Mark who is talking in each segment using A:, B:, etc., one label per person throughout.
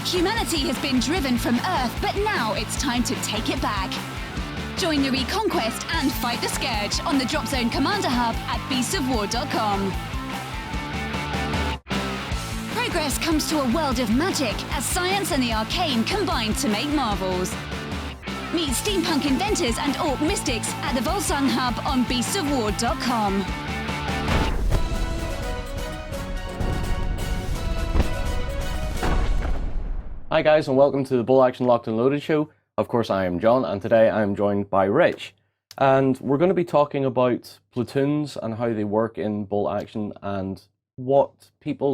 A: Humanity has been driven from Earth, but now it's time to take it back. Join the reconquest and fight the scourge on the Drop Zone Commander Hub at beastsofwar.com. Progress comes to a world of magic as science and the arcane combine to make marvels. Meet steampunk inventors and orc mystics at the Volsung Hub on beastsofwar.com.
B: Hi guys, and welcome to the Bull Action Locked and Loaded show. Of course, I am John, and today I am joined by Rich. And we're going to be talking about platoons and how they work in Bull Action and what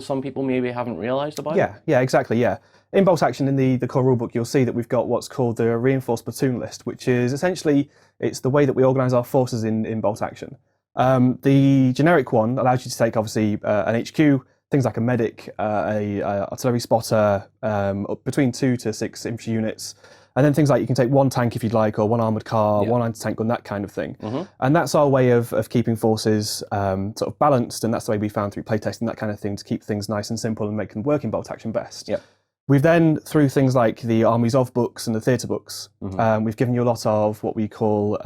B: some people maybe haven't realised about.
C: Yeah, exactly, yeah. In Bolt Action, in the core rulebook, you'll see that we've got what's called the Reinforced Platoon List, which is essentially, it's the way that we organise our forces in Bolt Action. The generic one allows you to take, obviously, an HQ, things like a medic, a artillery spotter, up between 2 to 6 infantry units, and then things like you can take one tank if you'd like, or one armoured car, one anti-tank gun, that kind of thing. And that's our way of keeping forces sort of balanced, and that's the way we found through playtesting, that kind of thing, to keep things nice and simple and make them work in Bolt Action best. We've then, through things like the Armies of books and the theatre books, we've given you a lot of what we call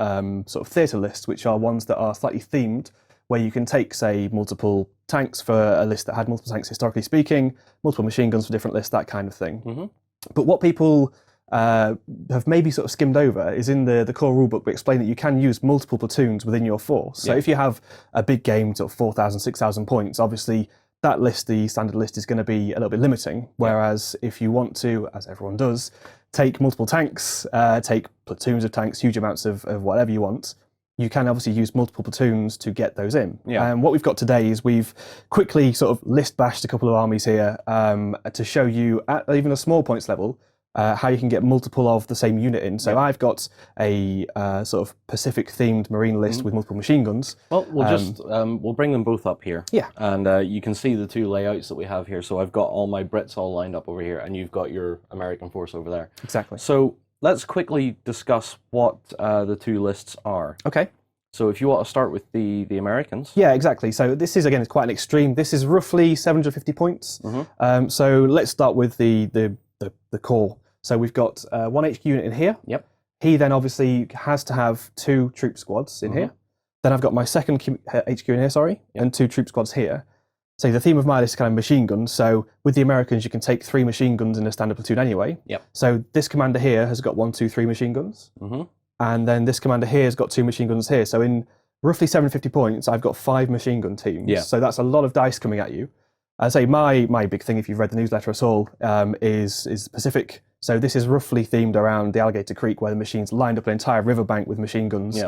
C: sort of theatre lists, which are ones that are slightly themed, where you can take, say, multiple tanks for a list that had multiple tanks historically speaking, multiple machine guns for different lists, that kind of thing. But what people have maybe sort of skimmed over is in the core rulebook, we explain that you can use multiple platoons within your force. So if you have a big game, sort of 4,000, 6,000 points, obviously that list, the standard list, is going to be a little bit limiting. Whereas if you want to, as everyone does, take multiple tanks, take platoons of tanks, huge amounts of whatever you want, you can obviously use multiple platoons to get those in. And what we've got today is we've quickly sort of list bashed a couple of armies here to show you at even a small points level how you can get multiple of the same unit in. So I've got a sort of Pacific themed marine list with multiple machine guns.
B: Well, we'll bring them both up here. And you can see the two layouts that we have here. So I've got all my Brits all lined up over here, and you've got your American force over there.
C: Exactly.
B: So let's quickly discuss what the two lists are.
C: Okay.
B: So if you want to start with the Americans.
C: Yeah, exactly. So this is, again, it's quite an extreme. This is roughly 750 points. So let's start with the core. So we've got one HQ unit in here. He then obviously has to have 2 troop squads in here. Then I've got my second HQ in here, and 2 troop squads here. So the theme of my list is kind of machine guns. So with the Americans, you can take 3 machine guns in a standard platoon anyway. So this commander here has got 1, 2, 3 machine guns. And then this commander here has got 2 machine guns here. So in roughly 750 points, I've got 5 machine gun teams. So that's a lot of dice coming at you. I say my big thing, if you've read the newsletter at all, is Pacific. So this is roughly themed around the Alligator Creek, where the machines lined up an entire riverbank with machine guns,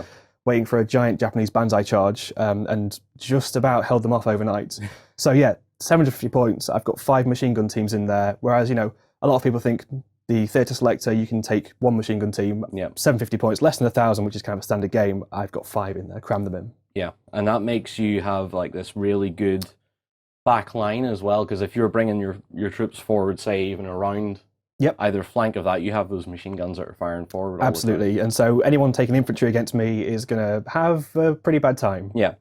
C: waiting for a giant Japanese banzai charge, and just about held them off overnight. So yeah, 750 points. I've got 5 machine gun teams in there. Whereas, you know, a lot of people think the theatre selector, you can take 1 machine gun team, 750 points, less than 1,000, which is kind of a standard game. I've got 5 in there, cram them in.
B: Yeah, and that makes you have like this really good back line as well, because if you're bringing your troops forward, say even around either flank of that, you have those machine guns that are firing forward.
C: Absolutely, and so anyone taking infantry against me is going to have a pretty bad time.
B: Yeah,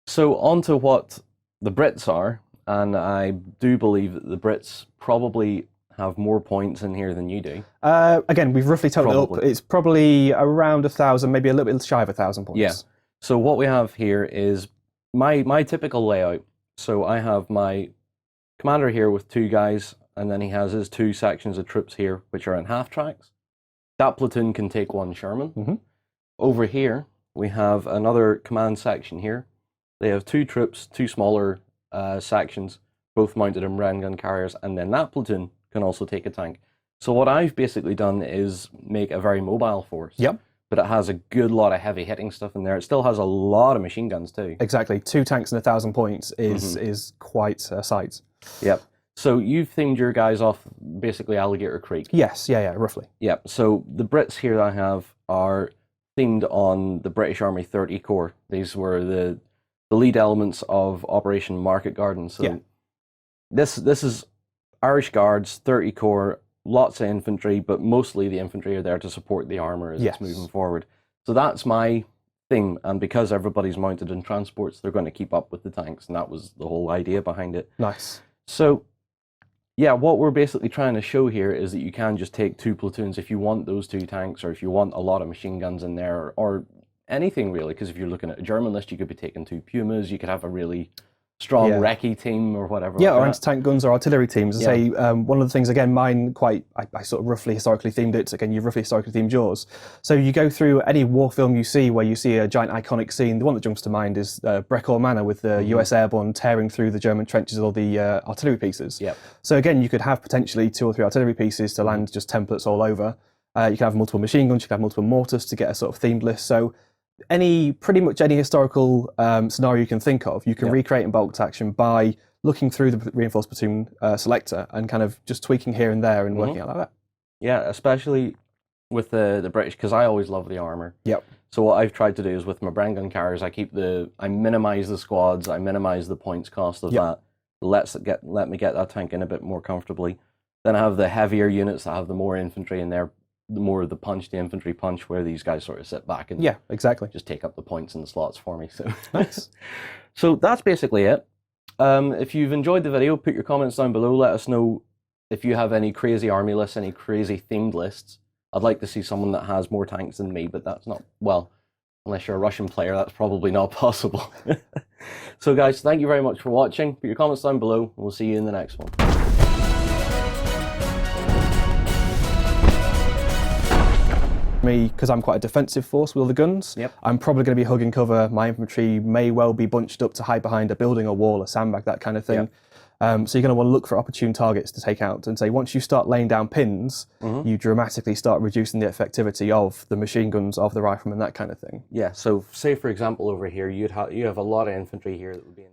B: so on to what the Brits are, and I do believe that the Brits probably have more points in here than you do.
C: Again, we've roughly totaled it up. It's probably around 1,000, maybe a little bit shy of 1,000 points.
B: Yeah, so what we have here is my typical layout. So I have my commander here with 2 guys, and then he has his 2 sections of troops here, which are in half tracks. That platoon can take 1 Sherman. Over here, we have another command section here. They have 2 troops, 2 smaller sections, both mounted in Ren gun carriers, and then that platoon can also take a tank. So what I've basically done is make a very mobile force. But it has a good lot of heavy hitting stuff in there. It still has a lot of machine guns too.
C: Exactly. 2 tanks and 1,000 points is quite a sight.
B: So you've themed your guys off basically Alligator Creek.
C: Yes, yeah, roughly.
B: So the Brits here that I have are themed on the British Army 30 Corps. These were the lead elements of Operation Market Garden. So this is Irish Guards, 30 Corps, lots of infantry, but mostly the infantry are there to support the armour as it's moving forward. So that's my theme, and because everybody's mounted in transports, they're going to keep up with the tanks, and that was the whole idea behind it.
C: Nice.
B: So Yeah, what we're basically trying to show here is that you can just take 2 platoons if you want those 2 tanks, or if you want a lot of machine guns in there, or anything really, because if you're looking at a German list, you could be taking 2 Pumas, you could have a really strong recce team or whatever.
C: Yeah,
B: like
C: or anti-tank guns or artillery teams. I say one of the things, again, mine I sort of roughly historically themed it. Again, you've roughly historically themed yours. So you go through any war film you see where you see a giant iconic scene. The one that jumps to mind is Brecor Manor with the US Airborne tearing through the German trenches with all the artillery pieces.
B: Yep.
C: So again, you could have potentially 2 or 3 artillery pieces to land just templates all over. You can have multiple machine guns, you can have multiple mortars to get a sort of themed list. So pretty much any historical scenario you can think of, you can recreate in bulk action by looking through the reinforced platoon selector and kind of just tweaking here and there and working out like that.
B: Yeah, especially with the British, because I always love the armor.
C: Yep.
B: So what I've tried to do is with my Bren gun carriers, I minimize the squads, I minimize the points cost of that. Let me get that tank in a bit more comfortably. Then I have the heavier units that have the more infantry in there, the more the infantry punch, where these guys sort of sit back and just take up the points in the slots for me. So
C: nice.
B: So that's basically it. If you've enjoyed the video, put your comments down below. Let us know if you have any crazy army lists, any crazy themed lists. I'd like to see someone that has more tanks than me, but that's not, well, unless you're a Russian player, that's probably not possible. So guys, thank you very much for watching. Put your comments down below, and we'll see you in the next one.
C: Me, because I'm quite a defensive force with all the guns, I'm probably going to be hugging cover. My infantry may well be bunched up to hide behind a building, a wall, a sandbag, that kind of thing. So you're going to want to look for opportune targets to take out, and say once you start laying down pins, you dramatically start reducing the effectivity of the machine guns, of the riflemen, that kind of thing.
B: Yeah, so say for example over here, you have a lot of infantry here that would be